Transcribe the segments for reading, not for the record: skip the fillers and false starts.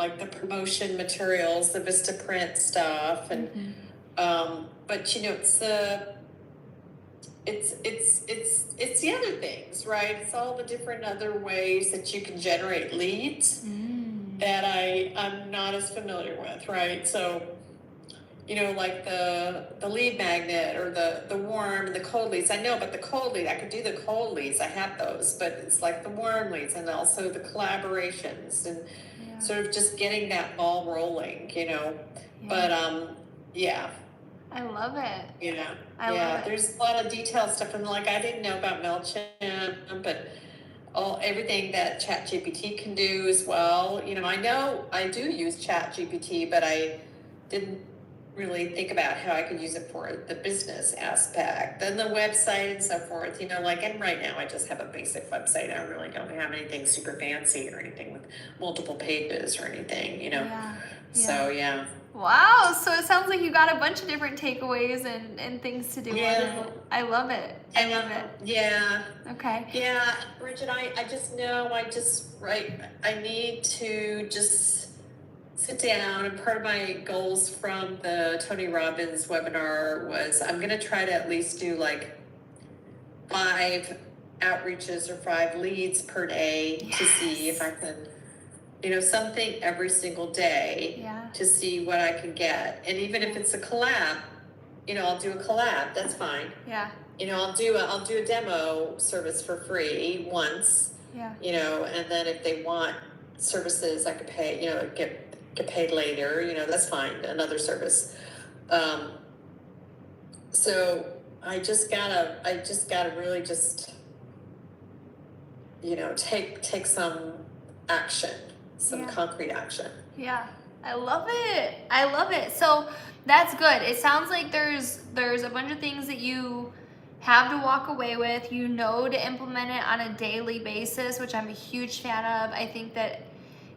like the promotion materials, the Vistaprint stuff, and but it's the other things, right? It's all the different other ways that you can generate leads that I'm not as familiar with, right? So, like the lead magnet or the warm and the cold leads. I know about the cold lead. I could do the cold leads. I have those, but it's like the warm leads and also the collaborations and sort of just getting that ball rolling, But yeah. I love it. I love it. There's a lot of detailed stuff, and like I didn't know about MailChimp, but everything that ChatGPT can do as well. I know I do use ChatGPT, but I didn't really think about how I could use it for the business aspect, then the website and so forth. And right now I just have a basic website. I really don't have anything super fancy or anything with multiple pages or anything. So yeah. Wow, so it sounds like you got a bunch of different takeaways and things to do. Yeah. I love it. I love it. Yeah. Okay. Yeah, Bridget, I just know I need to just sit down, and part of my goals from the Tony Robbins webinar was I'm going to try to at least do like 5 outreaches or 5 leads per day to see if I can something every single day to see what I can get. And even if it's a collab, I'll do a collab. That's fine. Yeah. I'll do a demo service for free once. Yeah. And then if they want services, I could pay. Get paid later. That's fine. Another service. So I just gotta really just take some action. Some concrete action. Yeah, I love it. So that's good. It sounds like there's a bunch of things that you have to walk away with, to implement it on a daily basis, which I'm a huge fan of. I think that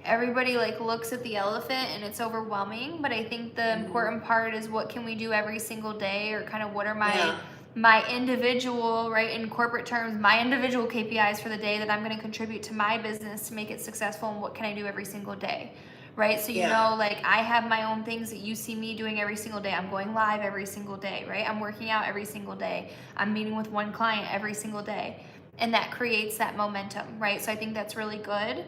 everybody looks at the elephant and it's overwhelming, but I think the important part is what can we do every single day, or kind of what are my individual, right, in corporate terms, my individual KPIs for the day that I'm going to contribute to my business to make it successful, and what can I do every single day, right? So, I have my own things that you see me doing every single day. I'm going live every single day, right? I'm working out every single day. I'm meeting with one client every single day. And that creates that momentum, right? So I think that's really good.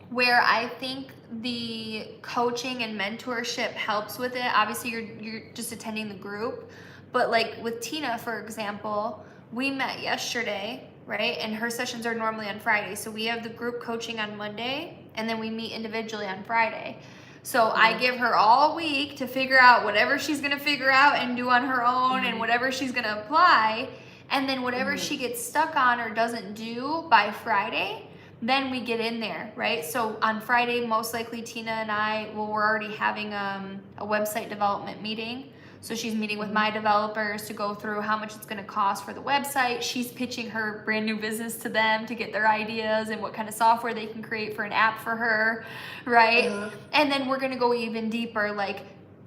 Where I think the coaching and mentorship helps with it, obviously you're just attending the group. But with Tina, for example, we met yesterday, right? And her sessions are normally on Friday. So we have the group coaching on Monday, and then we meet individually on Friday. So I give her all week to figure out whatever she's going to figure out and do on her own, and whatever she's going to apply. And then whatever she gets stuck on or doesn't do by Friday, then we get in there, right? So on Friday, most likely Tina and I, we're already having a website development meeting. So she's meeting with my developers to go through how much it's going to cost for the website. She's pitching her brand new business to them to get their ideas and what kind of software they can create for an app for her, right? And then we're going to go even deeper,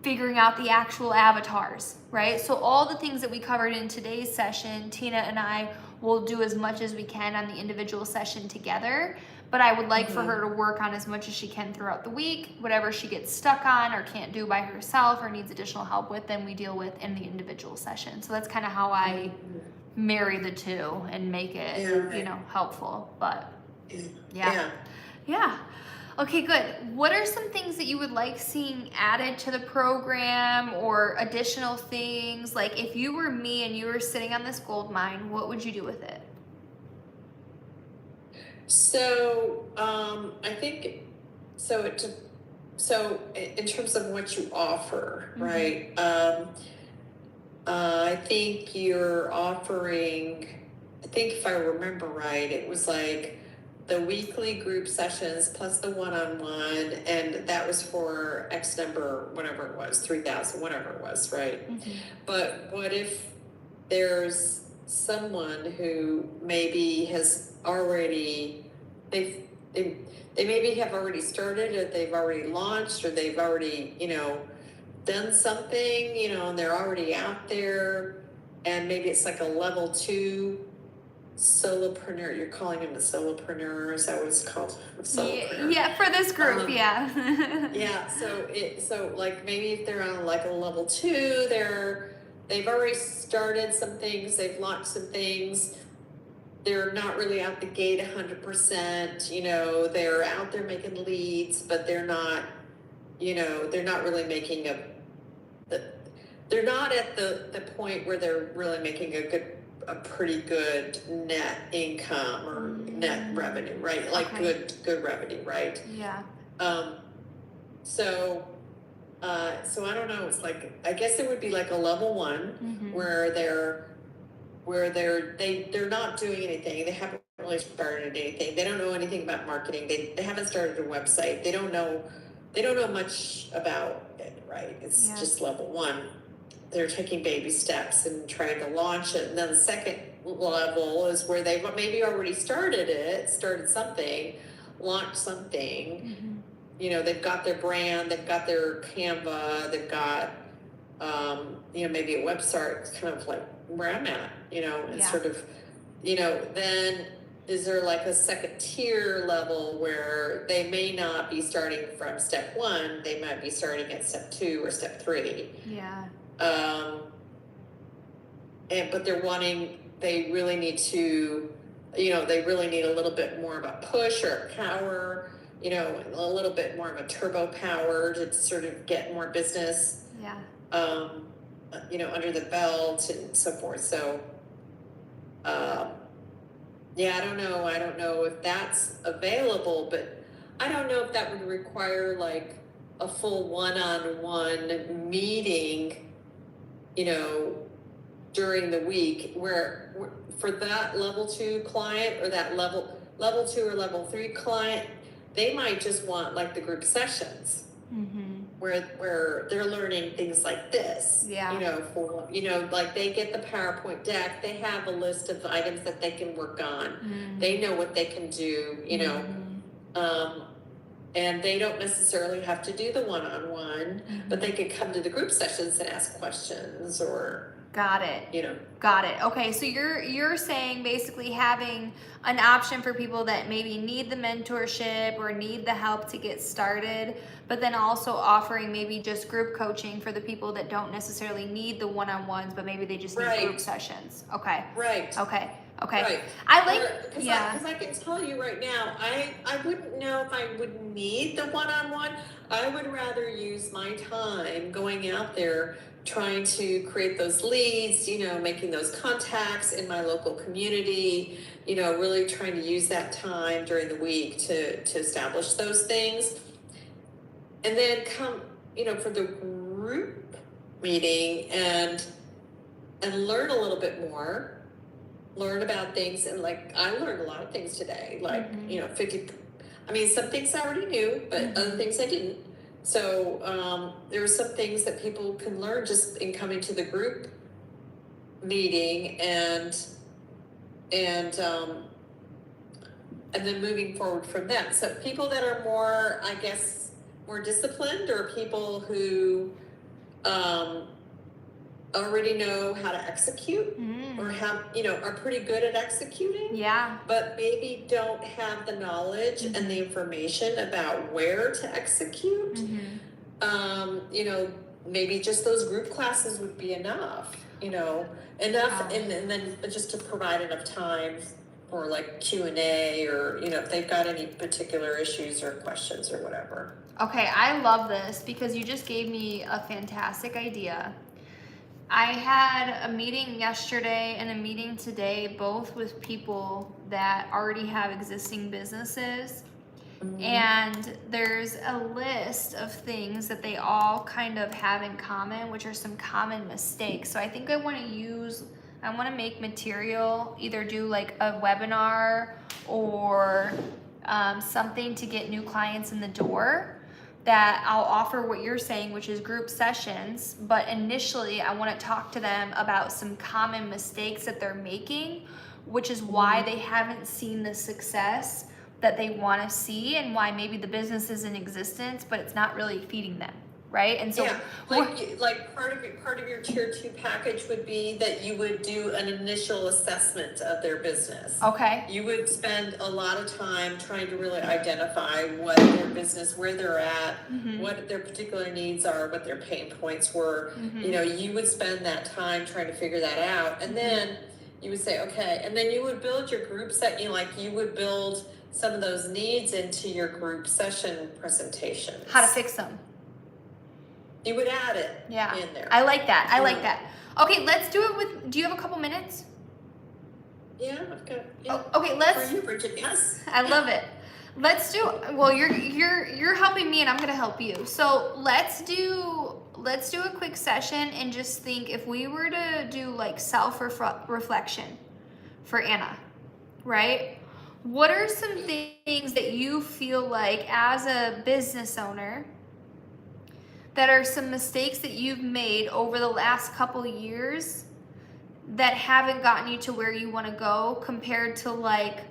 figuring out the actual avatars, right? So all the things that we covered in today's session, Tina and I will do as much as we can on the individual session together. But I would like for her to work on as much as she can throughout the week. Whatever she gets stuck on or can't do by herself or needs additional help with, then we deal with in the individual session. So that's kind of how I marry the two and make it, helpful. But yeah. Okay, good. What are some things that you would like seeing added to the program, or additional things? If you were me and you were sitting on this gold mine, what would you do with it? So I think so in terms of what you offer, right? I think you're offering, I think if I remember right, it was the weekly group sessions plus the one-on-one, and that was for X number, whatever it was, 3,000, whatever it was, right? But what if there's someone who maybe has already, they maybe have already started, or they've already launched, or they've already, done something, and they're already out there, and maybe it's a level 2 solopreneur. You're calling him a solopreneur. Is that what it's called? A solopreneur. Yeah, for this group, yeah. Yeah. So like maybe if they're on like a level 2, they've already started some things. They've launched some things. They're not really out the gate 100%. They're out there making leads, but they're not. They're not really making they're not at the point where they're really making a pretty good net income or net revenue, right? Like Okay. good revenue, right? Yeah. So I don't know. It's like, I guess it would be like a level 1 where they're not doing anything. They haven't really started anything. They don't know anything about marketing. They haven't started a website. They don't know much about it, right? It's just level 1. They're taking baby steps and trying to launch it. And then the second level is where they've maybe already started something, launched something. They've got their brand, they've got their Canva, they've got, maybe a website. It's kind of like where I'm at, and sort of, then is there like a second tier level where they may not be starting from step 1, they might be starting at step 2 or step 3. Yeah. But they really need to, they really need a little bit more of a push or a power, a little bit more of a turbo power to sort of get more business, Yeah. Under the belt and so forth. So, yeah, I don't know if that's available, but I don't know if that would require like a full one-on-one meeting, during the week where for that level 2 client or that level 2 or level 3 client, they might just want like the group sessions where they're learning things like this. Yeah. Like they get the PowerPoint deck, they have a list of items that they can work on. They know what they can do, and they don't necessarily have to do the one-on-one, but they could come to the group sessions and ask questions or Got it. Got it. Okay, so you're saying basically having an option for people that maybe need the mentorship or need the help to get started, but then also offering maybe just group coaching for the people that don't necessarily need the one-on-ones, but maybe they just need group sessions. Okay. Right. Okay. Right. Because I can tell you right now, I wouldn't know if I would need the one-on-one. I would rather use my time going out there trying to create those leads, making those contacts in my local community, really trying to use that time during the week to establish those things. And then come, for the group meeting and learn a little bit more, learn about things. And like, I learned a lot of things today, like, 50, some things I already knew, but other things I didn't. So there are some things that people can learn just in coming to the group meeting and then moving forward from that. So people that are more, I guess, more disciplined, or people who already know how to execute or have, are pretty good at executing. Yeah. But maybe don't have the knowledge and the information about where to execute. Maybe just those group classes would be enough, and then just to provide enough time for like Q&A or, if they've got any particular issues or questions or whatever. Okay, I love this because you just gave me a fantastic idea. I had a meeting yesterday and a meeting today, both with people that already have existing businesses. And there's a list of things that they all kind of have in common, which are some common mistakes. So I think I want to make material, either do like a webinar or something to get new clients in the door, that I'll offer what you're saying, which is group sessions. But initially I want to talk to them about some common mistakes that they're making, which is why they haven't seen the success that they want to see, and why maybe the business is in existence, but it's not really feeding them. right? And so yeah, like part of your tier 2 package would be that you would do an initial assessment of their business. okay. You would spend a lot of time trying to really identify what their business, where they're at, what their particular needs are, what their pain points were. You know, you would spend that time trying to figure that out, and then you would say, okay, and then you would build your group set. You would build some of those needs into your group session presentations. How to fix them. You would add it in there. I like that. I like that. Okay, let's do it with, do you have a couple minutes? Yeah, I've got. Oh, okay, let's. For you, Bridget, yes. I love it. Let's do. Well, you're helping me, and I'm gonna help you. So let's do a quick session and just think if we were to do like self-reflection for Anna, right? What are some things that you feel like as a business owner that are some mistakes that you've made over the last couple years that haven't gotten you to where you want to go compared to like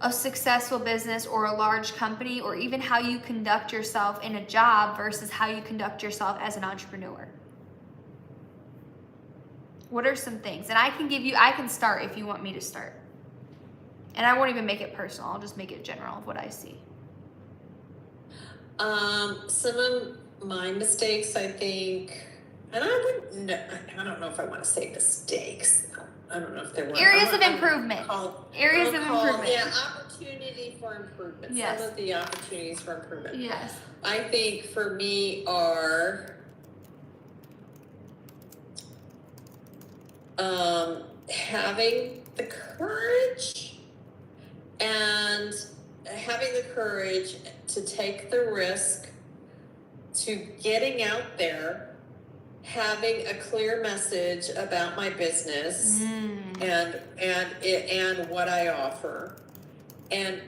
a successful business or a large company, or even how you conduct yourself in a job versus how you conduct yourself as an entrepreneur? What are some things? And I can start if you want me to start. And I won't even make it personal. I'll just make it general of what I see. Some of my mistakes, I think, and I don't know if I want to say mistakes. I don't know if there were areas of improvement. Areas of improvement. Yeah, opportunity for improvement. Yes. Some of the opportunities for improvement. Yes. I think for me are having the courage to take the risk, to getting out there, having a clear message about my business and what I offer, and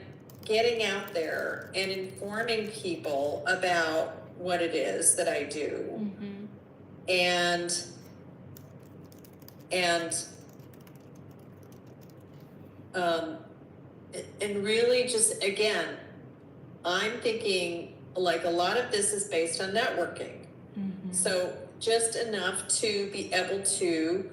getting out there and informing people about what it is that I do, and really just, again, I'm thinking like a lot of this is based on networking. So just enough to be able to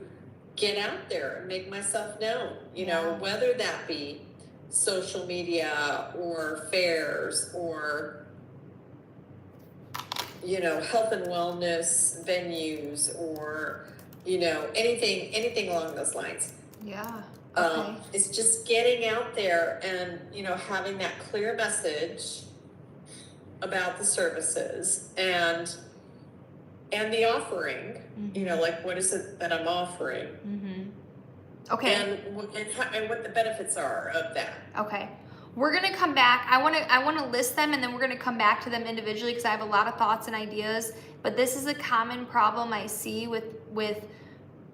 get out there and make myself known, you know, whether that be social media or fairs or, you know, health and wellness venues or, you know, anything along those lines. Yeah. Okay. It's just getting out there and, you know, having that clear message about the services and the offering, you know, like what is it that I'm offering, okay, and what the benefits are of that. Okay, we're gonna come back. I want to list them, and then we're gonna come back to them individually because I have a lot of thoughts and ideas. But this is a common problem I see with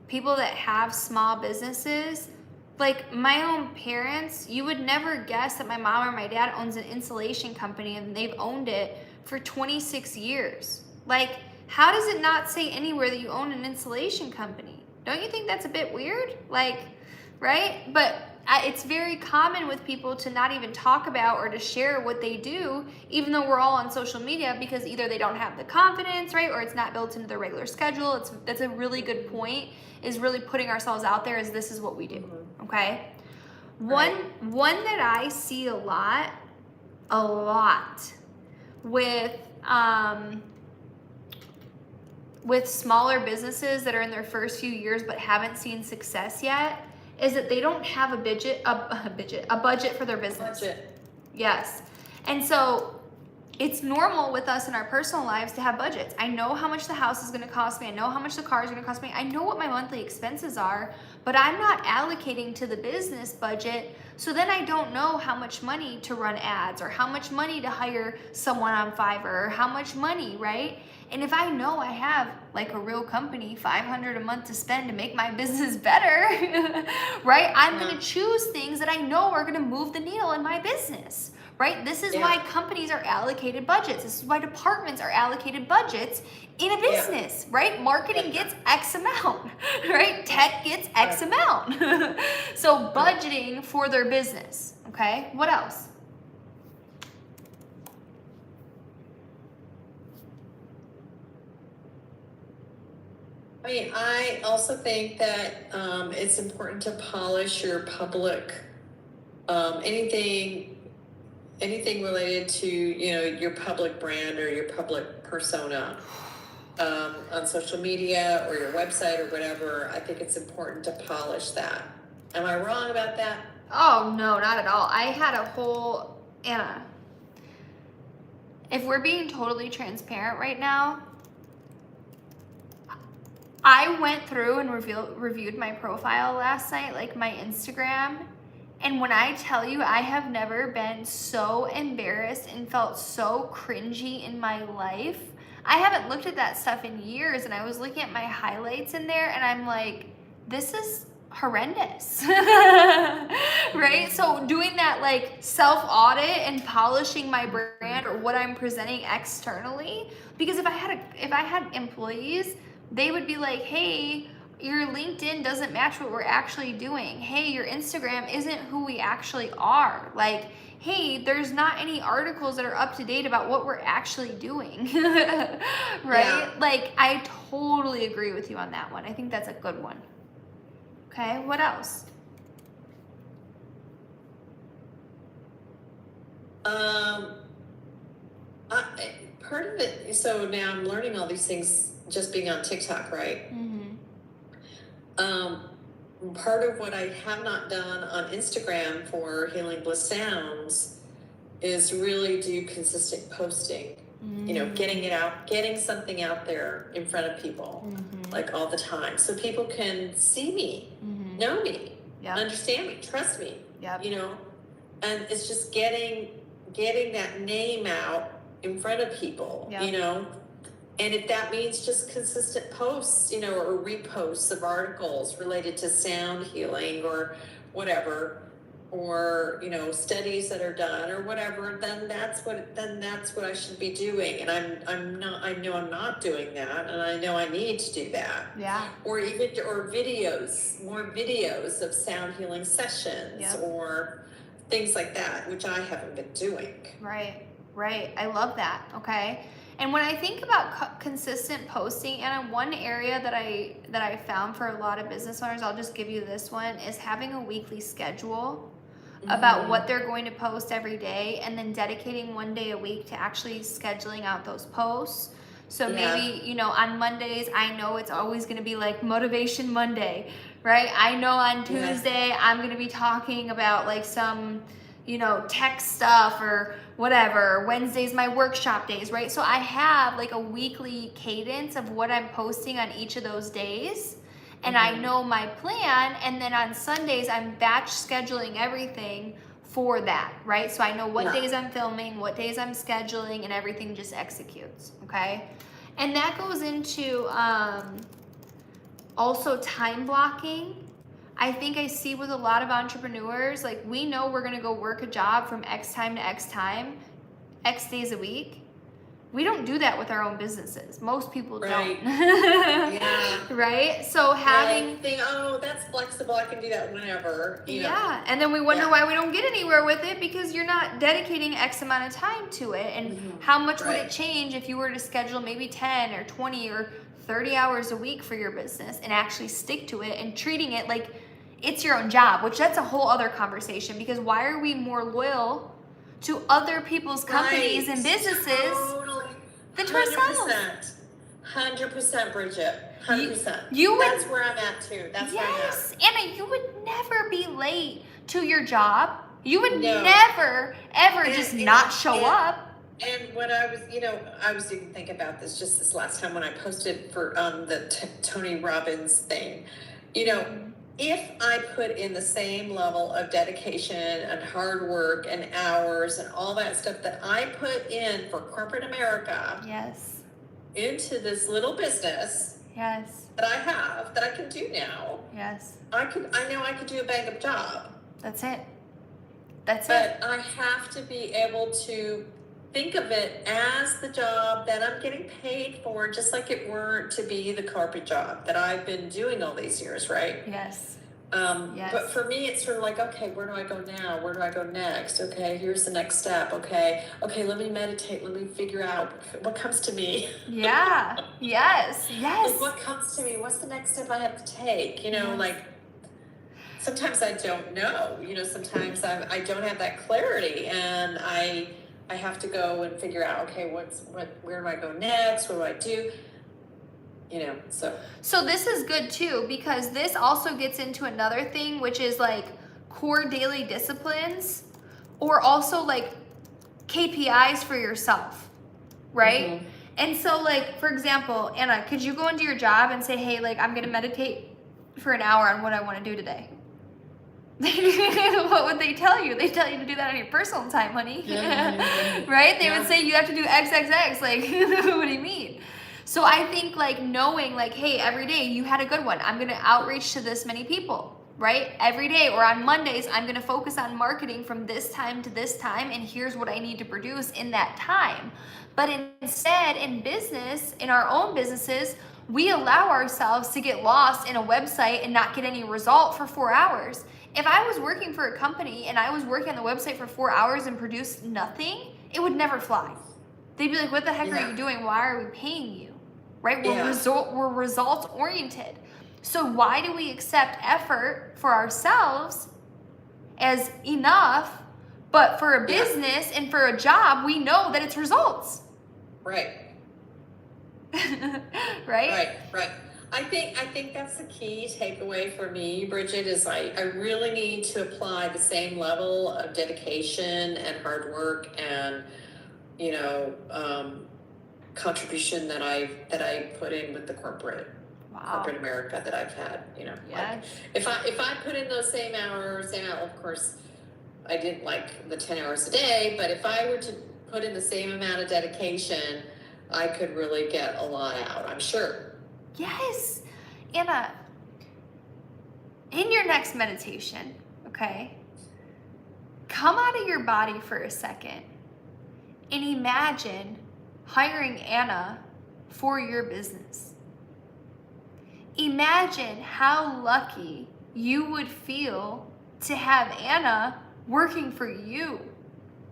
people that have small businesses. Like my own parents, you would never guess that my mom or my dad owns an insulation company and they've owned it for 26 years. Like, how does it not say anywhere that you own an insulation company? Don't you think that's a bit weird? Like, right? But it's very common with people to not even talk about or to share what they do, even though we're all on social media, because either they don't have the confidence, right? Or it's not built into their regular schedule. That's a really good point, is really putting ourselves out there as this is what we do, okay? One that I see a lot with smaller businesses that are in their first few years but haven't seen success yet is that they don't have a budget for their business. Yes. And so it's normal with us in our personal lives to have budgets. I know how much the house is going to cost me. I know how much the car is going to cost me. I know what my monthly expenses are, but I'm not allocating to the business budget. So then I don't know how much money to run ads or how much money to hire someone on Fiverr or how much money, right? And if I know I have, like a real company, $500 a month to spend to make my business better, right? I'm going to choose things that I know are going to move the needle in my business, right? This is why companies are allocated budgets. This is why departments are allocated budgets in a business, right? Marketing gets X amount, right? Tech gets X amount. So budgeting for their business, okay? What else? I mean, I also think that it's important to polish your public, anything related to, your public brand or your public persona, on social media or your website or whatever. I think it's important to polish that. Am I wrong about that? Oh, no, not at all. I had a whole, Anna, if we're being totally transparent right now, I went through and reviewed my profile last night, like my Instagram. And when I tell you, I have never been so embarrassed and felt so cringy in my life. I haven't looked at that stuff in years, and I was looking at my highlights in there, and I'm like, this is horrendous. Right? So doing that like self-audit and polishing my brand or what I'm presenting externally, because if I had employees, they would be like, hey, your LinkedIn doesn't match what we're actually doing. Hey, your Instagram isn't who we actually are. Like, hey, there's not any articles that are up to date about what we're actually doing. Right? Yeah. Like, I totally agree with you on that one. I think that's a good one. Okay, what else? Part of it, so now I'm learning all these things just being on TikTok, right? Mm-hmm. Part of what I have not done on Instagram for Healing Bliss Sounds is really do consistent posting. Getting it out, getting something out there in front of people, like all the time, so people can see me, know me, understand me, trust me. Yep. And it's just getting that name out in front of people. Yep. And if that means just consistent posts, or reposts of articles related to sound healing or whatever, or studies that are done or whatever, then that's what I should be doing. And I know I'm not doing that, and I know I need to do that. Yeah. Or videos, more videos of sound healing sessions. Yep. Or things like that, which I haven't been doing. Right. I love that. Okay. And when I think about consistent posting, and one area that I found for a lot of business owners, I'll just give you this one, is having a weekly schedule about what they're going to post every day, and then dedicating one day a week to actually scheduling out those posts. So maybe, on Mondays, I know it's always going to be like Motivation Monday, right? I know on Tuesday, I'm going to be talking about like some, tech stuff or whatever. Wednesday's my workshop days, right? So I have like a weekly cadence of what I'm posting on each of those days. And I know my plan, and then on Sundays, I'm batch scheduling everything for that, right? So I know what days I'm filming, what days I'm scheduling, and everything just executes, okay? And that goes into also time blocking. I think I see with a lot of entrepreneurs, like we know we're gonna go work a job from X time to X time, X days a week. We don't do that with our own businesses. Most people don't. Right? So having that's flexible, I can do that whenever. Yeah, and then we wonder why we don't get anywhere with it, because you're not dedicating X amount of time to it. And how much would it change if you were to schedule maybe 10 or 20 or 30 hours a week for your business and actually stick to it and treating it like it's your own job, which that's a whole other conversation, because why are we more loyal to other people's companies and businesses than to ourselves? 100%, Bridget. 100%. That's where I'm at too. That's where I'm at. Anna, you would never be late to your job. You would never, ever not show up. And when I was even thinking about this just this last time when I posted for the Tony Robbins thing, if I put in the same level of dedication and hard work and hours and all that stuff that I put in for corporate America, into this little business, that I have, that I can do now, I know I could do a bang up job. That's it. But I have to be able to think of it as the job that I'm getting paid for, just like it were to be the corporate job that I've been doing all these years, right? Yes. Yes. But for me, it's sort of like, okay, where do I go now? Where do I go next? Okay, here's the next step. Okay, let me meditate. Let me figure out what comes to me. Yeah. Yes. Yes. Like, what comes to me? What's the next step I have to take? Yes. Like, sometimes I don't know. Sometimes I don't have that clarity, and I have to go and figure out, okay, where do I go next? What do I do? So this is good too, because this also gets into another thing, which is like core daily disciplines, or also like KPIs for yourself, right? Mm-hmm. And so, like, for example, Anna, could you go into your job and say, hey, like, I'm gonna meditate for an hour on what I want to do today? What would they tell you? They tell you to do that on your personal time, honey. Right? They would say you have to do XXX. Like, what do you mean? So I think like knowing like, hey, every day you had a good one. I'm gonna outreach to this many people, right? Every day, or on Mondays, I'm gonna focus on marketing from this time to this time, and here's what I need to produce in that time. But instead, in business, in our own businesses, we allow ourselves to get lost in a website and not get any result for 4 hours. If I was working for a company and I was working on the website for 4 hours and produced nothing, it would never fly. They'd be like, what the heck are you doing? Why are we paying you? Right? We're results oriented. So why do we accept effort for ourselves as enough, but for a business and for a job, we know that it's results. Right. Right? Right. I think that's the key takeaway for me, Bridget, is I really need to apply the same level of dedication and hard work and contribution that I put in with the corporate America that I've had. Like if I put in those same hours, of course I didn't like the 10 hours a day, but if I were to put in the same amount of dedication, I could really get a lot out, I'm sure. Yes. Anna, in your next meditation, okay, come out of your body for a second and imagine hiring Anna for your business. Imagine how lucky you would feel to have Anna working for you,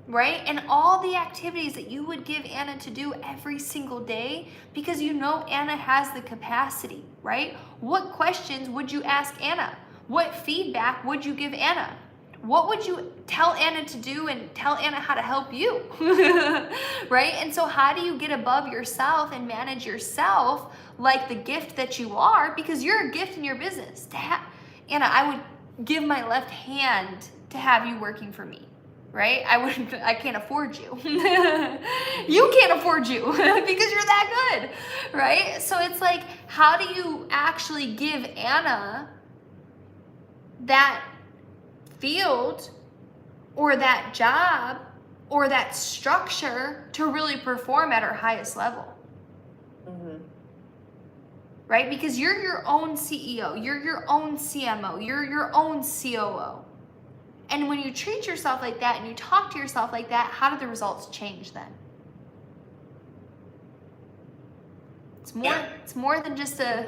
right? And all the activities that you would give Anna to do every single day, because you know Anna has the capacity, right? What questions would you ask Anna? What feedback would you give Anna? What would you tell Anna to do and tell Anna how to help you? Right? And so how do you get above yourself and manage yourself like the gift that you are? Because you're a gift in your business. Anna, I would give my left hand to have you working for me. Right? I can't afford you. You can't afford you because you're that good. Right? So it's like, how do you actually give Anna that field or that job or that structure to really perform at her highest level? Mm-hmm. Right? Because you're your own CEO, you're your own CMO, you're your own COO. And when you treat yourself like that and you talk to yourself like that, how do the results change then? It's more than just a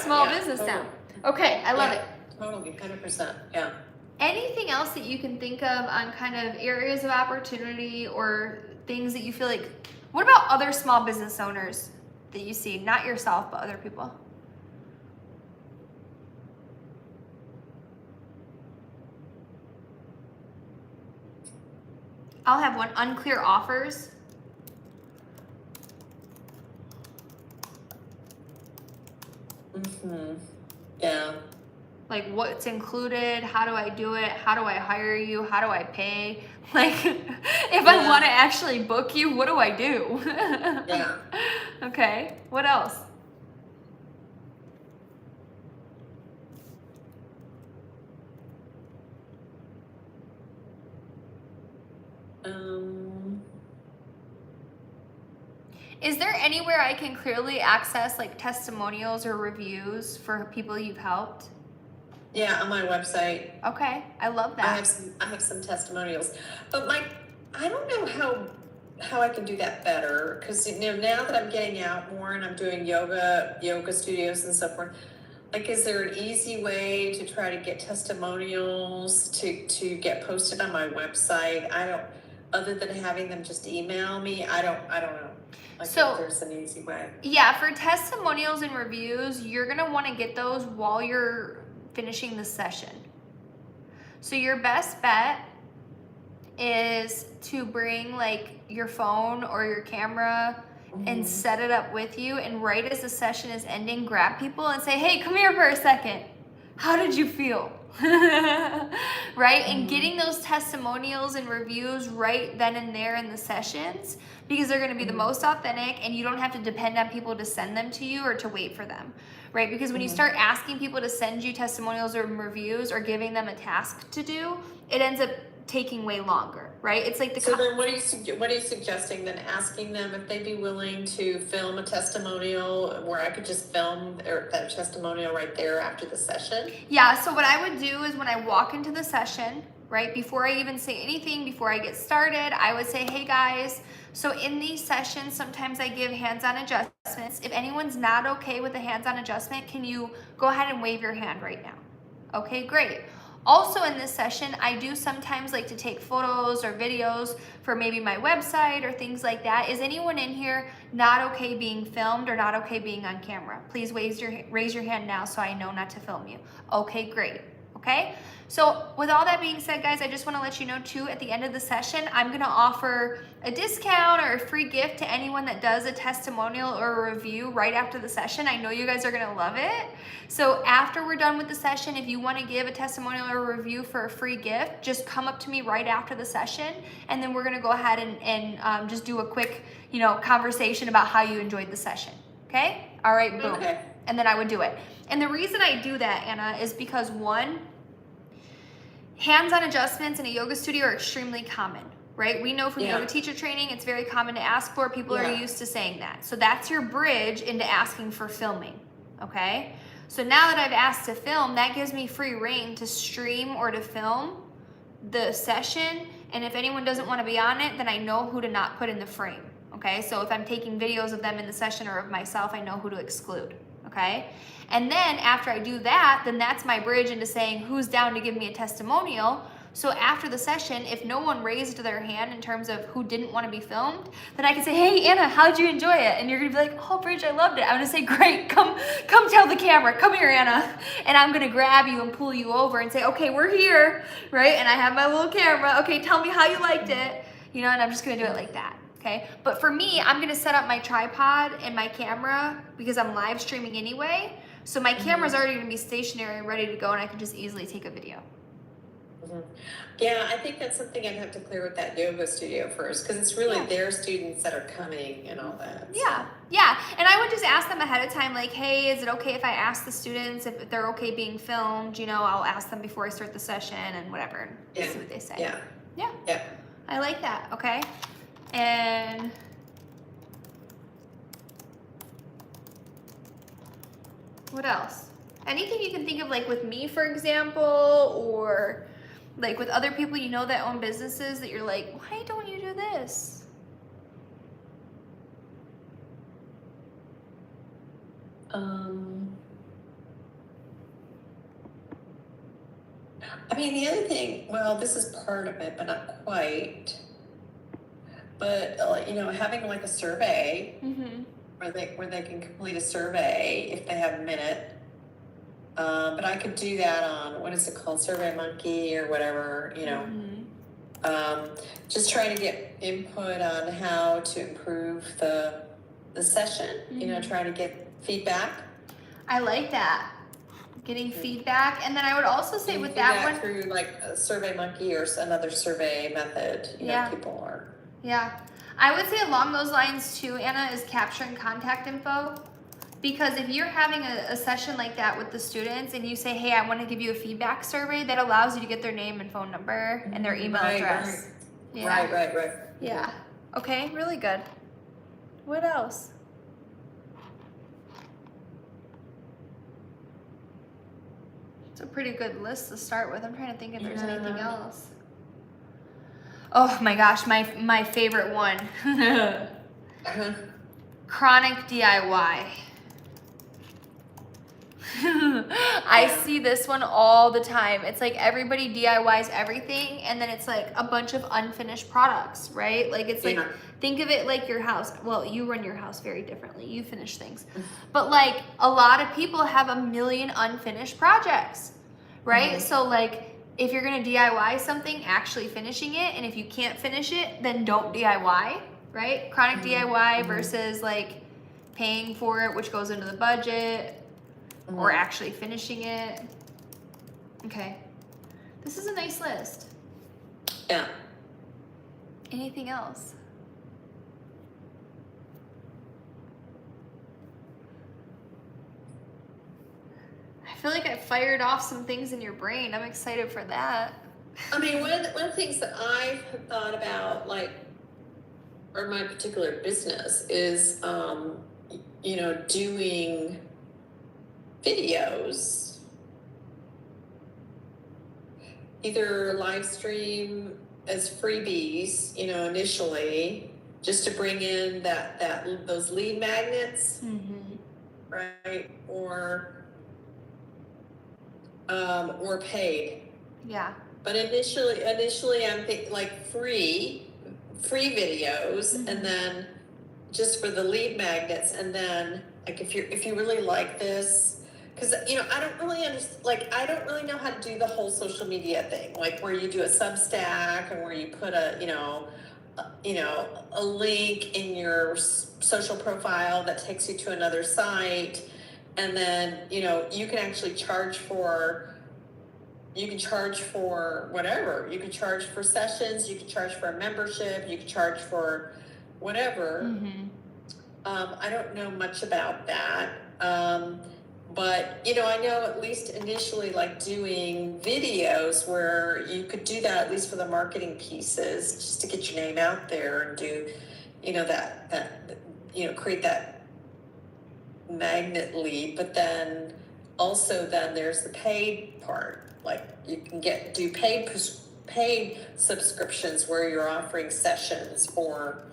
small business now. Okay, I love it. Totally, 100%. Yeah. Anything else that you can think of on kind of areas of opportunity or things that you feel like, what about other small business owners that you see? Not yourself, but other people. I'll have one. Unclear offers. Mm-hmm. Yeah. Like what's included? How do I do it? How do I hire you? How do I pay? Like if I want to actually book you, what do I do? Yeah. Okay. What else? Is there anywhere I can clearly access like testimonials or reviews for people you've helped? Yeah, on my website. Okay, I love that. I have some testimonials, but I don't know how I can do that better, because now that I'm getting out more and I'm doing yoga studios and so forth, Like, is there an easy way to try to get testimonials to get posted on my website? Other than having them just email me, I don't know. Like, So if there's an easy way. yeah, for testimonials and reviews, you're gonna want to get those while you're finishing the session. So your best bet is to bring like your phone or your camera and set it up with you, and right as the session is ending, grab people and say, hey, come here for a second. How did you feel? Right? And getting those testimonials and reviews right then and there in the sessions, because they're going to be the most authentic, and you don't have to depend on people to send them to you or to wait for them, right? Because when you start asking people to send you testimonials or reviews or giving them a task to do, it ends up taking way longer, right? It's like So then what are you suggesting then? Asking them if they'd be willing to film a testimonial where I could just film that testimonial right there after the session? Yeah, so what I would do is when I walk into the session, right, before I even say anything, before I get started, I would say, hey guys, so in these sessions, sometimes I give hands-on adjustments. If anyone's not okay with the hands-on adjustment, can you go ahead and wave your hand right now? Okay, great. Also in this session, I do sometimes like to take photos or videos for maybe my website or things like that. Is anyone in here not okay being filmed or not okay being on camera? Please raise your hand now so I know not to film you. Okay, great. Okay, so with all that being said, guys, I just want to let you know too, at the end of the session, I'm going to offer a discount or a free gift to anyone that does a testimonial or a review right after the session. I know you guys are going to love it. So after we're done with the session, if you want to give a testimonial or a review for a free gift, just come up to me right after the session, and then we're going to go ahead and just do a quick, conversation about how you enjoyed the session. Okay? All right, boom. Okay. And then I would do it. And the reason I do that, Anna, is because one, hands-on adjustments in a yoga studio are extremely common, right? We know from yoga teacher training, it's very common to ask for. People are used to saying that. So that's your bridge into asking for filming, okay? So now that I've asked to film, that gives me free reign to stream or to film the session. And if anyone doesn't want to be on it, then I know who to not put in the frame, okay? So if I'm taking videos of them in the session or of myself, I know who to exclude, okay? And then after I do that, then that's my bridge into saying who's down to give me a testimonial. So after the session, if no one raised their hand in terms of who didn't want to be filmed, then I can say, hey, Anna, how'd you enjoy it? And you're going to be like, oh, Bridge, I loved it. I'm going to say, great, come tell the camera. Come here, Anna. And I'm going to grab you and pull you over and say, okay, we're here, right? And I have my little camera. Okay, tell me how you liked it. And I'm just going to do it like that. Okay, but for me, I'm going to set up my tripod and my camera because I'm live streaming anyway. So my camera's already going to be stationary and ready to go, and I can just easily take a video. Yeah, I think that's something I'd have to clear with that yoga studio first, because it's really their students that are coming and all that. Yeah, yeah. And I would just ask them ahead of time, like, hey, is it okay if I ask the students if they're okay being filmed? I'll ask them before I start the session and whatever, and see what they say. Yeah. I like that, okay? And what else? Anything you can think of, like with me, for example, or like with other people that own businesses that you're like, why don't you do this? I mean, the other thing, well, this is part of it, but not quite. But having like a survey where they can complete a survey if they have a minute. But I could do that on, what is it called, Survey Monkey or whatever, just trying to get input on how to improve the session, trying to get feedback. I like that. Getting feedback. And then I would also say with that one, through like a Survey Monkey or another survey method, people are. Yeah. I would say along those lines too, Anna, is capturing contact info. Because if you're having a session like that with the students and you say, hey, I want to give you a feedback survey, that allows you to get their name and phone number and their email address. Right. Yeah. Right. Yeah. Okay, really good. What else? It's a pretty good list to start with. I'm trying to think if there's anything else. Oh my gosh, my favorite one. Chronic DIY. I Yeah. see this one all the time. It's like everybody DIYs everything, and then it's like a bunch of unfinished products, right? Like it's like, Yeah. think of it like your house. Well, you run your house very differently. You finish things. But like a lot of people have a million unfinished projects, right? So like if you're gonna DIY something, actually finishing it, and if you can't finish it, then don't DIY, right? Chronic DIY versus like paying for it, which goes into the budget, or actually finishing it. Okay. This is a nice list. Yeah. Anything else? I feel like I fired off some things in your brain. I'm excited for that. I mean, one of the things that I've thought about, like, or my particular business is, doing videos, either live stream as freebies, initially, just to bring in those lead magnets, right? Or paid. Yeah. But initially I'm thinking like free videos, and then just for the lead magnets, and then like if you really like this, because I don't really understand, like I don't really know how to do the whole social media thing, like where you do a Substack and where you put a link in your social profile that takes you to another site, and then you can actually charge for whatever. You can charge for sessions, you can charge for a membership, you can charge for whatever. I don't know much about that. But I know at least initially, like doing videos where you could do that, at least for the marketing pieces, just to get your name out there and do, create that magnet lead. But then also then there's the paid part. Like you can do paid subscriptions where you're offering sessions for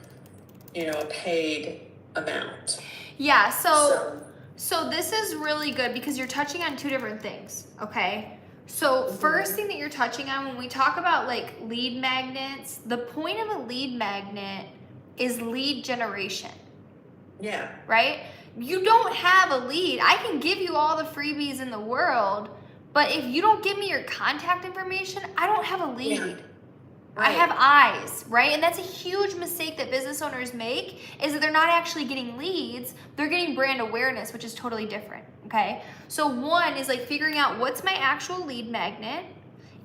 a paid amount. Yeah, so this is really good because you're touching on two different things, okay? So first thing that you're touching on, when we talk about like lead magnets, the point of a lead magnet is lead generation. Yeah. Right? You don't have a lead. I can give you all the freebies in the world, but if you don't give me your contact information, I don't have a lead. Yeah. Right. I have eyes, right? And that's a huge mistake that business owners make, is that they're not actually getting leads, they're getting brand awareness, which is totally different, okay? So one is like figuring out what's my actual lead magnet,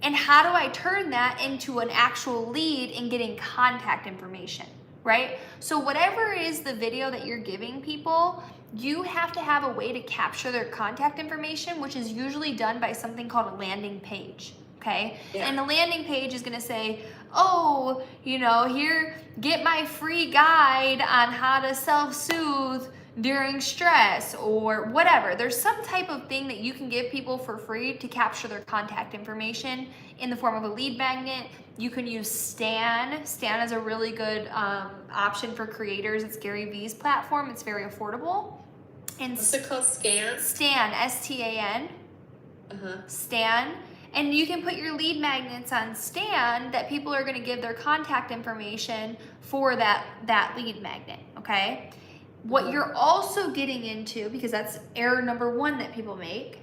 and how do I turn that into an actual lead and getting contact information, right? So whatever is the video that you're giving people, you have to have a way to capture their contact information, which is usually done by something called a landing page. Okay. Yeah. And the landing page is going to say, oh, here, get my free guide on how to self-soothe during stress, or whatever. There's some type of thing that you can give people for free to capture their contact information in the form of a lead magnet. You can use Stan. Stan is a really good option for creators. It's Gary Vee's platform. It's very affordable. And what's it called? Stan? Stan, S-T-A-N. Stan. And you can put your lead magnets on Stan that people are going to give their contact information for that lead magnet, okay? What you're also getting into, because that's error number 1 that people make,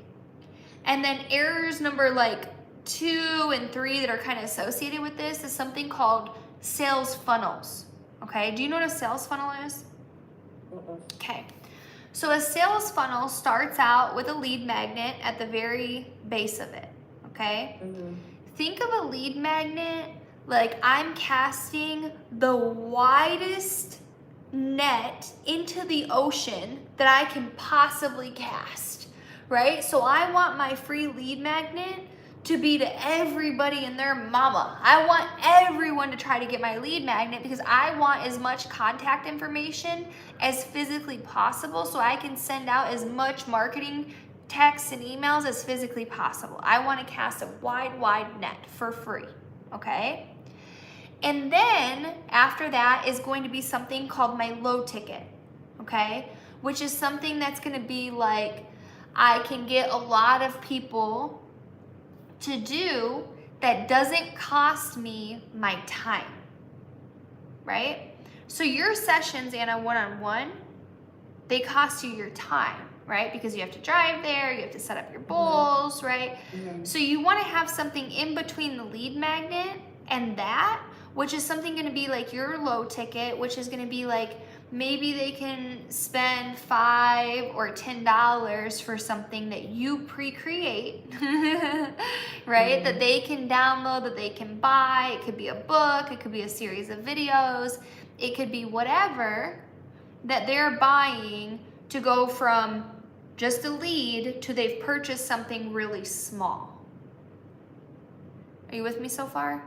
and then errors number like 2 and 3 that are kind of associated with this is something called sales funnels, okay? Do you know what a sales funnel is? Okay. So a sales funnel starts out with a lead magnet at the very base of it. Okay? Think of a lead magnet like I'm casting the widest net into the ocean that I can possibly cast, right? So I want my free lead magnet to be to everybody and their mama. I want everyone to try to get my lead magnet because I want as much contact information as physically possible so I can send out as much marketing texts and emails as physically possible. I want to cast a wide net for free, okay? And then after that is going to be something called my low ticket, okay? Which is something that's going to be like, I can get a lot of people to do that doesn't cost me my time, right? So your sessions, Anna, one-on-one, they cost you your time, right? Because you have to drive there, you have to set up your bowls, right? So you want to have something in between the lead magnet and that, which is something going to be like your low ticket, which is going to be like maybe they can spend $5 or $10 for something that you pre-create, right? That they can download, that they can buy. It could be a book, it could be a series of videos, it could be whatever that they're buying to go from just a lead to they've purchased something really small. Are you with me so far?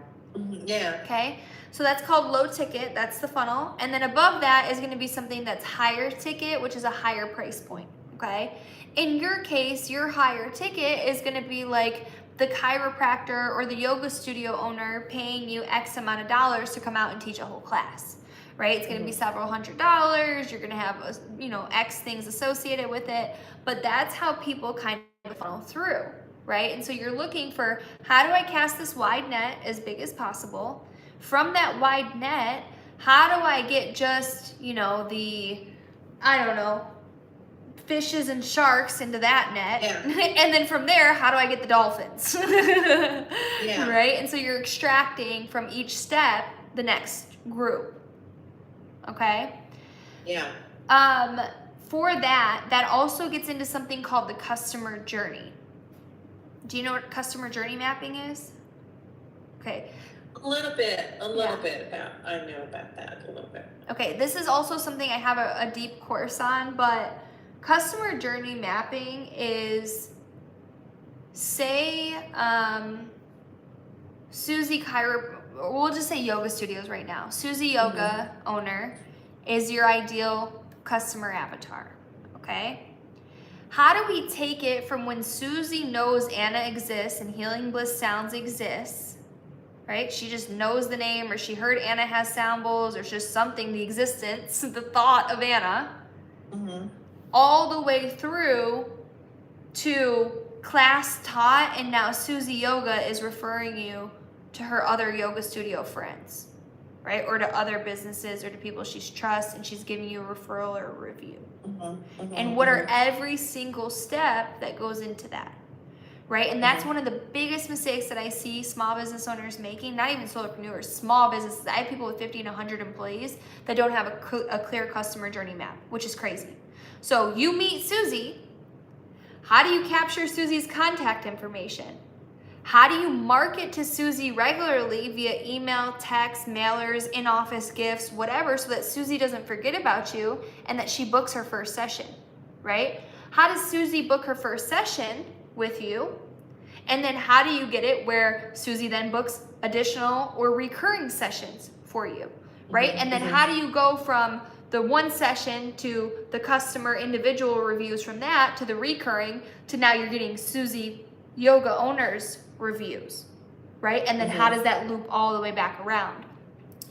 Yeah. Okay, so that's called low ticket, that's the funnel. And then above that is gonna be something that's higher ticket, which is a higher price point, okay? In your case, your higher ticket is gonna be like the chiropractor or the yoga studio owner paying you X amount of dollars to come out and teach a whole class, right? It's gonna be several $100s, you're gonna have, X things associated with it, but that's how people kind of funnel through, right? And so you're looking for, how do I cast this wide net as big as possible? From that wide net, how do I get just, fishes and sharks into that net? Yeah. And then from there, how do I get the dolphins? Yeah. Right? And so you're extracting from each step the next group. Okay? Yeah. For that also gets into something called the customer journey. Do you know what customer journey mapping is? Okay. A little bit about, I know about that a little bit. Okay, this is also something I have a deep course on, but customer journey mapping is, say, Susie we'll just say yoga studios right now. Susie Yoga owner is your ideal customer avatar, okay? How do we take it from when Susie knows Anna exists and Healing Bliss Sounds exists, right? She just knows the name, or she heard Anna has sound bowls, or it's just something, the existence, the thought of Anna, all the way through to class taught, and now Susie Yoga is referring you to her other yoga studio friends, right? Or to other businesses or to people she trusts, and she's giving you a referral or a review. And what are every single step that goes into that, right? And that's one of the biggest mistakes that I see small business owners making, not even solopreneurs, small businesses. I have people with 50 and 100 employees that don't have a clear customer journey map, which is crazy. So you meet Susie. How do you capture Susie's contact information? How do you market to Susie regularly via email, text, mailers, in-office gifts, whatever, so that Susie doesn't forget about you and that she books her first session, right? How does Susie book her first session with you? And then how do you get it where Susie then books additional or recurring sessions for you, right? And then how do you go from the one session to the customer individual reviews from that to the recurring to now you're getting Susie Yoga owners reviews, right? And then how does that loop all the way back around?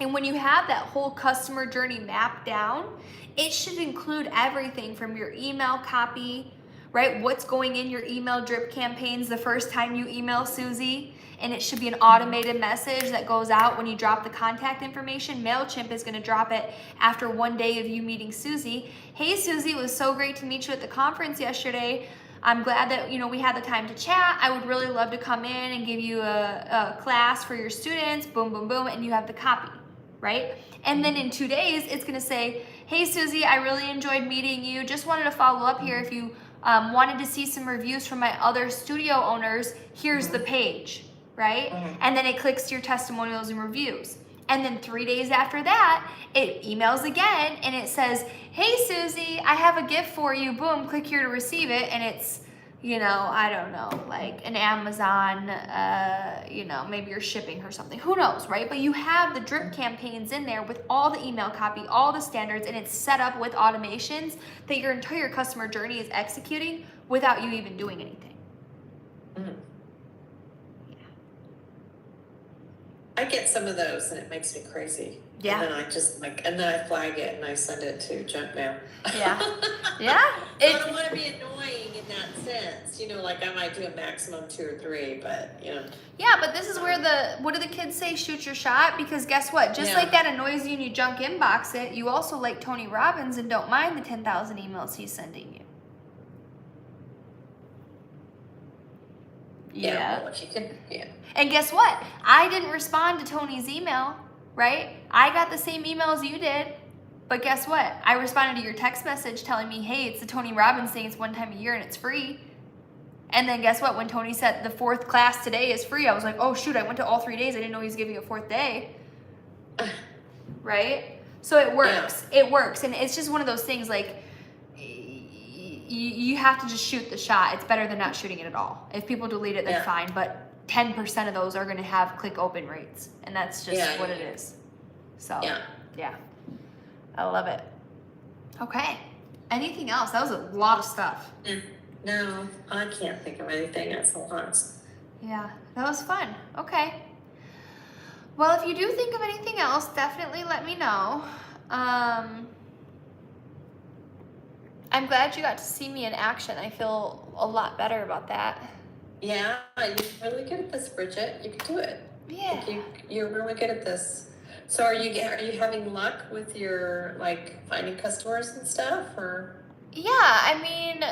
And when you have that whole customer journey mapped down, it should include everything from your email copy, right? What's going in your email drip campaigns the first time you email Susie, and it should be an automated message that goes out when you drop the contact information. MailChimp is going to drop it after one day of you meeting Susie. Hey Susie, it was so great to meet you at the conference yesterday. I'm glad that we had the time to chat. I would really love to come in and give you a class for your students, boom, boom, boom, and you have the copy, right? And then in 2 days, it's gonna say, hey Susie, I really enjoyed meeting you. Just wanted to follow up here. If you wanted to see some reviews from my other studio owners, here's the page, right? And then it clicks to your testimonials and reviews. And then 3 days after that, it emails again and it says, hey Susie, I have a gift for you. Boom, click here to receive it. And it's, I don't know, like an Amazon, maybe you're shipping her something. Who knows, right? But you have the drip campaigns in there with all the email copy, all the standards, and it's set up with automations that your entire customer journey is executing without you even doing anything. I get some of those and it makes me crazy. Yeah. And then I just and then I flag it and I send it to junk mail. Yeah. Yeah. So I don't want to be annoying in that sense. Like I might do a maximum 2 or 3, but Yeah, but this is where what do the kids say? Shoot your shot. Because guess what? Just like that annoys you and you junk inbox it, you also like Tony Robbins and don't mind the 10,000 emails he's sending you. Yeah. Well, if you can, And guess what? I didn't respond to Tony's email, right? I got the same emails you did. But guess what? I responded to your text message telling me, hey, it's the Tony Robbins thing. It's one time a year and it's free. And then guess what? When Tony said the 4th class today is free, I was like, oh, shoot, I went to all 3 days. I didn't know he was giving a 4th day. Right? So it works. Yeah. It works. And it's just one of those things like you have to just shoot the shot. It's better than not shooting it at all. If people delete it, then fine. But 10% of those are going to have click open rates. And that's just what it is. So, yeah. I love it. Okay. Anything else? That was a lot of stuff. No, I can't think of anything. That's a lot. Yeah, that was fun. Okay. Well, if you do think of anything else, definitely let me know. I'm glad you got to see me in action. I feel a lot better about that. Yeah, you're really good at this, Bridget. You can do it. Yeah. You're really good at this. So are you having luck with your finding customers and stuff, or? Yeah, I mean,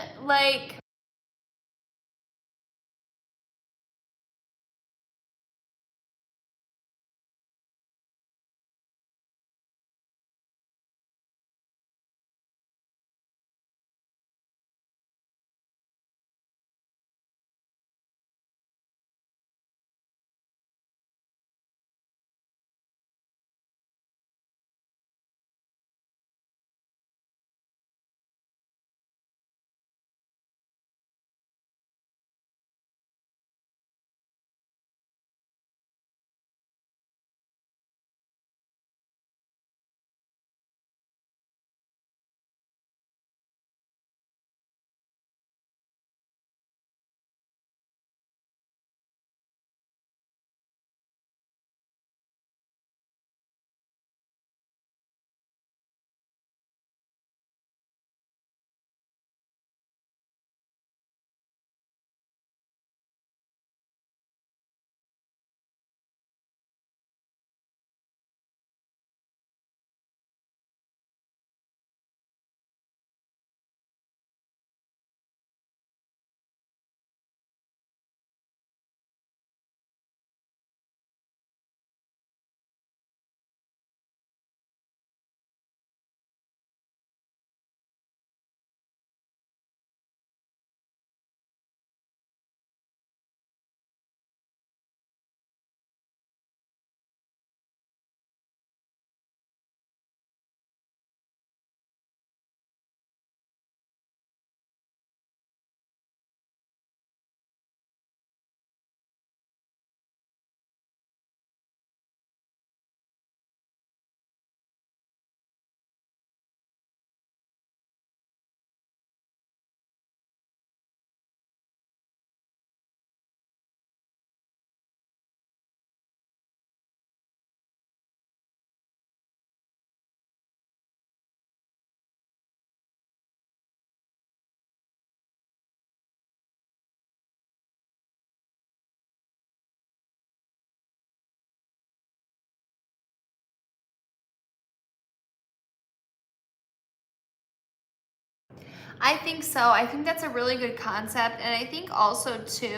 I think so. I think that's a really good concept. And I think also too,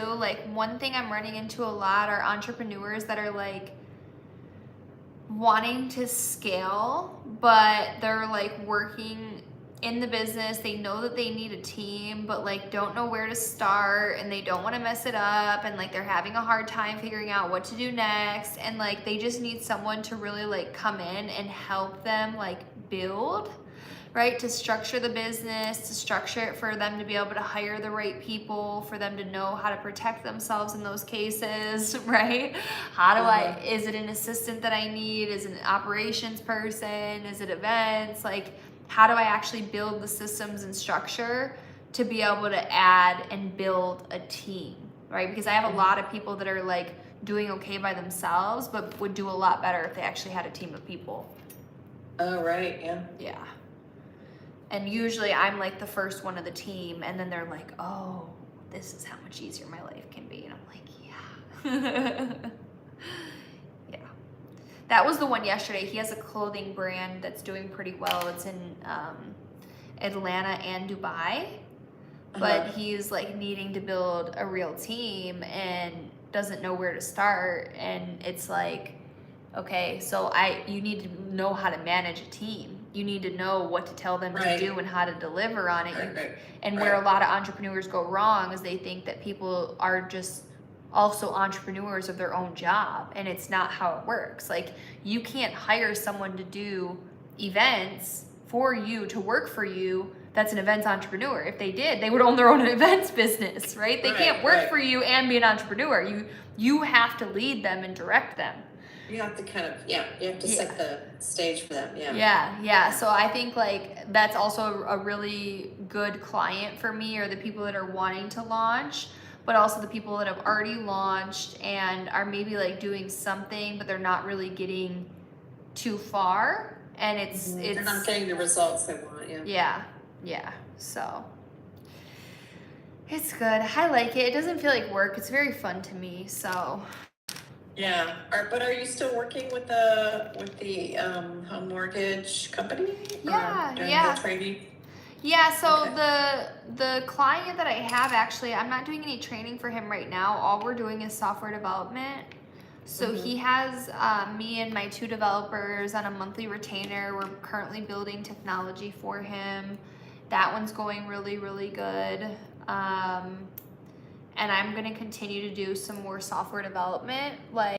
one thing I'm running into a lot are entrepreneurs that are wanting to scale, but they're working in the business. They know that they need a team, but don't know where to start, and they don't want to mess it up, and they're having a hard time figuring out what to do next, and they just need someone to really come in and help them build, right? To structure the business, to structure it for them to be able to hire the right people, for them to know how to protect themselves in those cases, right? How do is it an assistant that I need? Is it an operations person? Is it events? How do I actually build the systems and structure to be able to add and build a team, right? Because I have a lot of people that are doing okay by themselves, but would do a lot better if they actually had a team of people. Oh, right, yeah. Yeah. And usually I'm like the first one of the team, and then they're like, oh, this is how much easier my life can be. And I'm like, yeah. Yeah. That was the one yesterday. He has a clothing brand that's doing pretty well. It's in Atlanta and Dubai. But he's like needing to build a real team and doesn't know where to start. And it's like, okay, so you need to know how to manage a team. You need to know what to tell them to do and how to deliver on it. And where a lot of entrepreneurs go wrong is they think that people are just also entrepreneurs of their own job, and it's not how it works. Like, you can't hire someone to do events for you, to work for you, that's an events entrepreneur. If they did, they would own their own events business, right? They can't work for you and be an entrepreneur. You have to lead them and direct them. You have to kind of, you have to set the stage for them, Yeah. So I think like that's also a really good client for me, or the people that are wanting to launch, but also the people that have already launched and are maybe like doing something, but they're not really getting too far. And they're not getting the results they want, Yeah. So it's good. I like it. It doesn't feel like work. It's very fun to me. So yeah. But are you still working with the home mortgage company? Doing the training? Yeah, so the client that I have, actually, I'm not doing any training for him right now. All we're doing is software development. So he has me and my 2 developers on a monthly retainer. We're currently building technology for him. That one's going really, really good. And I'm going to continue to do some more software development. Like,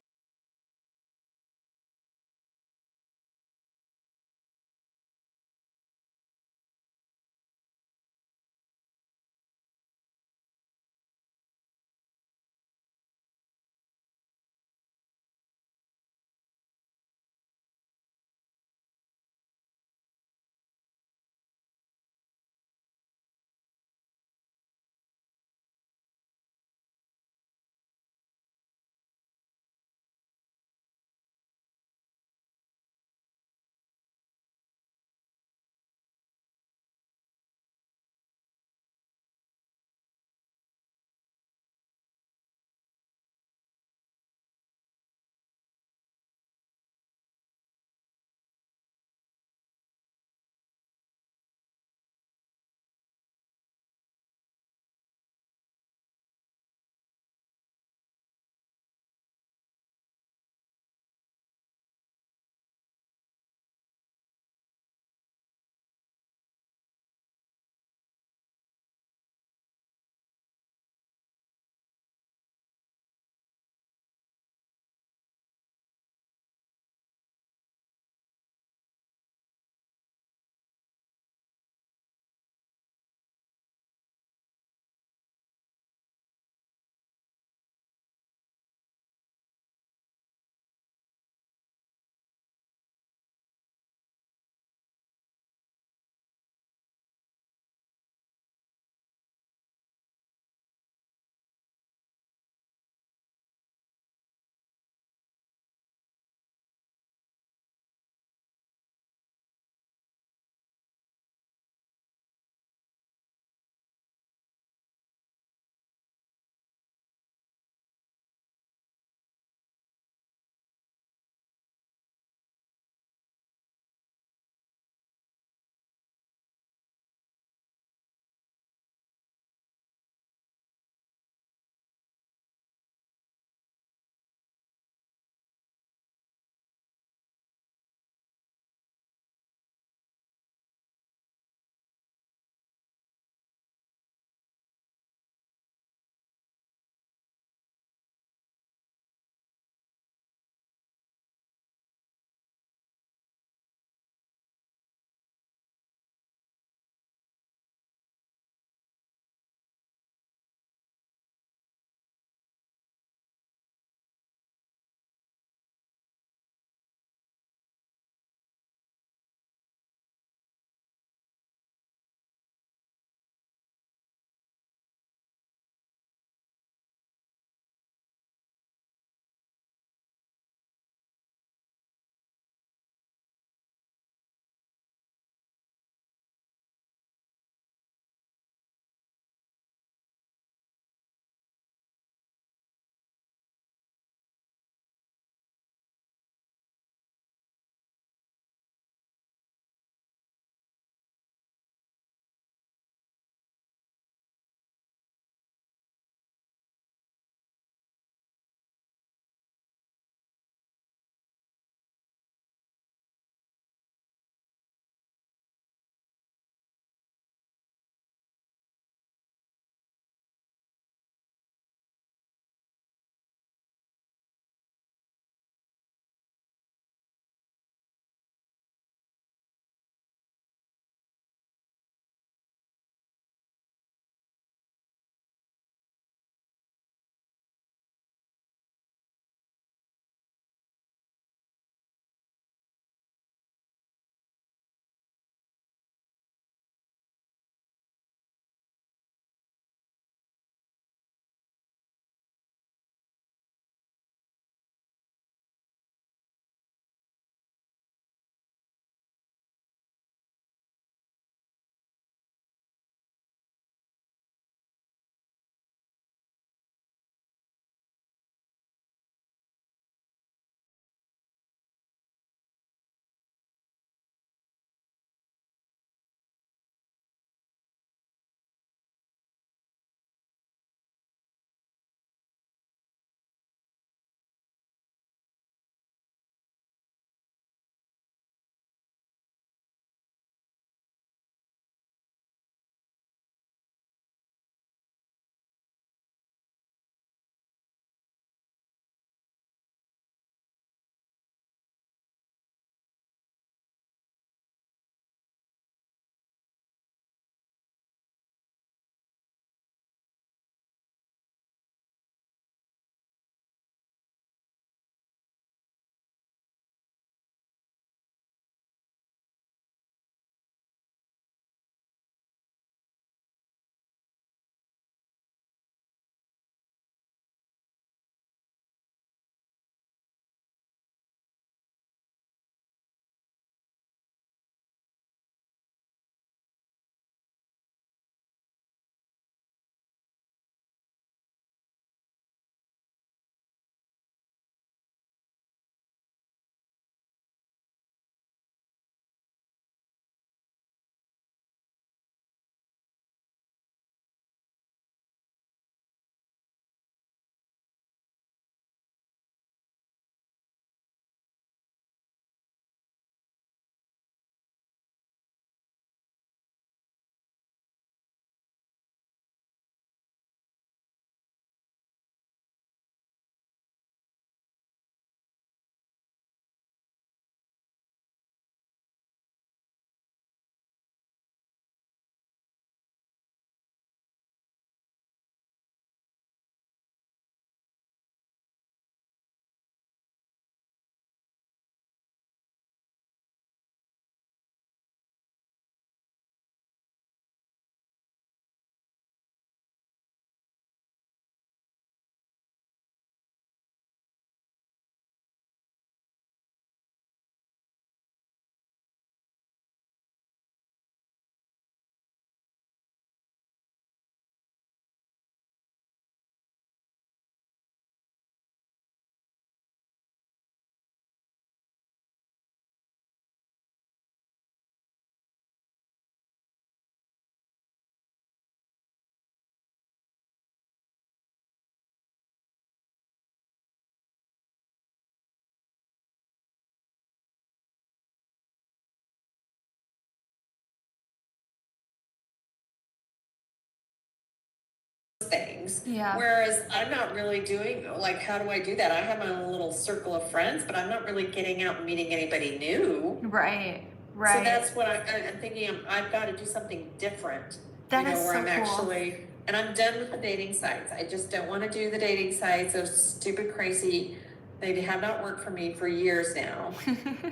things. Yeah. Whereas I'm not really doing, like, how do I do that? I have my own little circle of friends, but I'm not really getting out and meeting anybody new. Right. So Right. that's what I'm thinking. I've got to do something different, That is where so I'm cool. actually, and I'm done with the dating sites. I just don't want to do the dating sites. Those stupid, crazy, they have not worked for me for years now.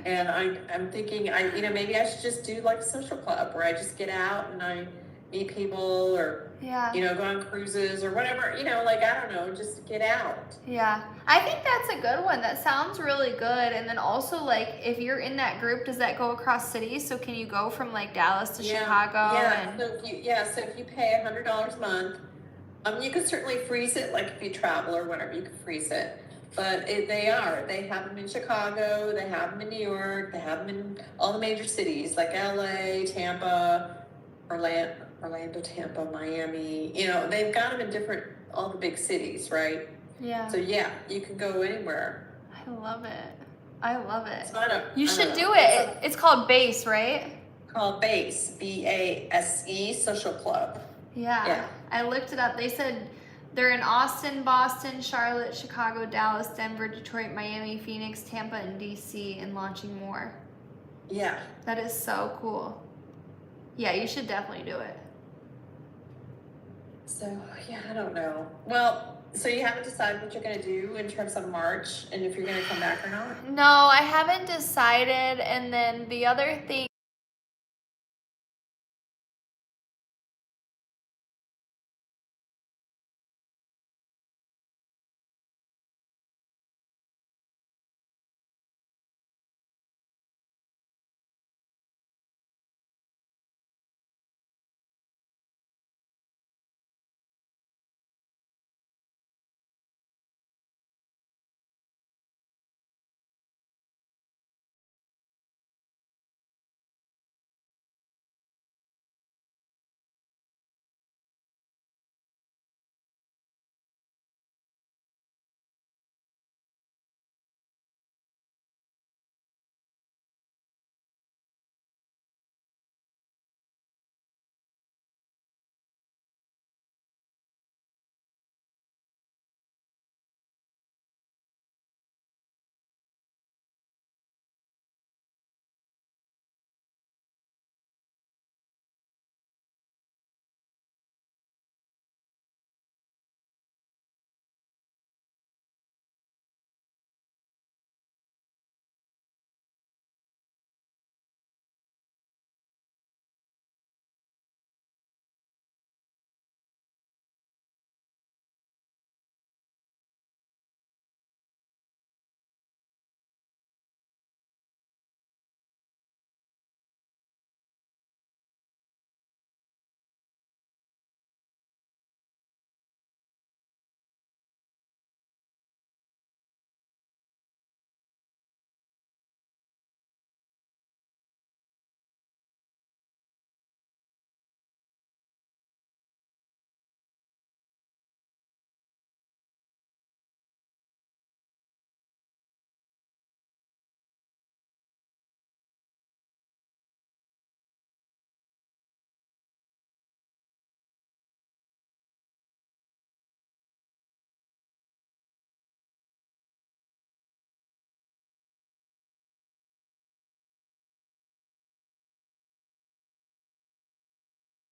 And I'm thinking, maybe I should just do like a social club where I just get out and I meet people, or, Yeah. go on cruises or whatever, like, I don't know, just get out. Yeah. I think that's a good one. That sounds really good. And then also, like, if you're in that group, does that go across cities? So can you go from like Dallas to Chicago? Yeah. And So if you pay $100 a month, you can certainly freeze it, like if you travel or whatever, you can freeze it. But they have them in Chicago, they have them in New York, they have them in all the major cities like LA, Tampa, Orlando, Tampa, Miami. They've got them in all the big cities, right? yeah. So yeah, you can go anywhere. I love it. I love it. So You should do it. It's called BASE, right? Called BASE, BASE Social Club. Yeah. I looked it up. They said they're in Austin, Boston, Charlotte, Chicago, Dallas, Denver, Detroit, Miami, Phoenix, Tampa, and DC, and launching more. Yeah. That is so cool. Yeah, you should definitely do it. So, yeah, I don't know. Well, so you haven't decided what you're going to do in terms of March and if you're going to come back or not? No, I haven't decided. And then the other thing